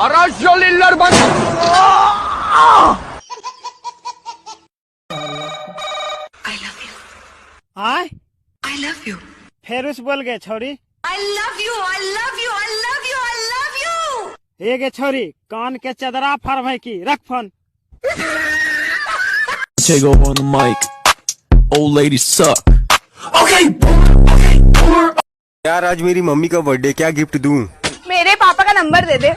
I I love you फिर उस बोल गए छोरी I love you, I love you, I love you, I love you. ये गे छोरी कान के चदरा फर भाई की रख phone. Go on the mic. Old lady suck. Okay. यार आज मेरी मम्मी का बर्थडे, क्या गिफ्ट दूं? मेरे पापा का नंबर दे दे।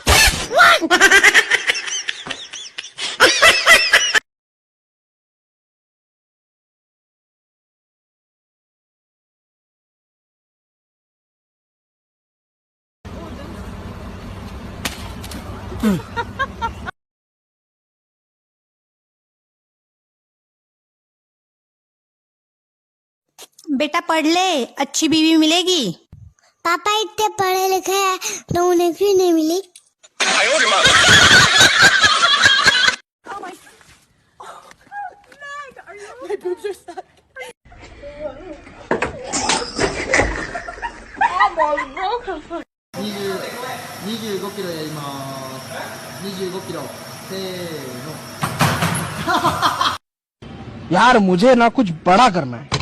बेटा पढ़ ले, अच्छी बीवी मिलेगी। पापा इतने पढ़े लिखे हैं तो उन्हें क्यों नहीं मिली? यार मुझे ना कुछ बड़ा करना है।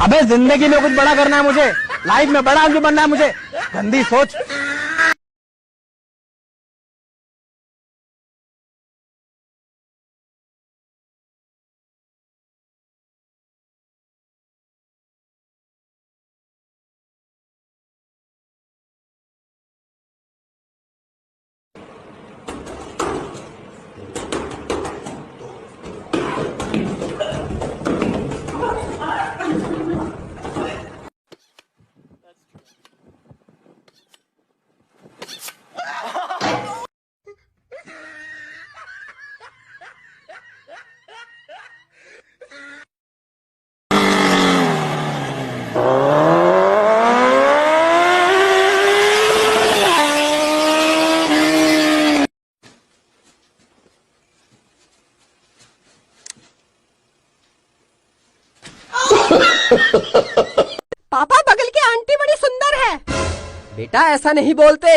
अबे जिंदगी में कुछ बड़ा करना है मुझे, लाइफ में बड़ा आदमी बनना है मुझे। गंदी सोच। पापा बगल की आंटी बड़ी सुंदर है। बेटा ऐसा नहीं बोलते।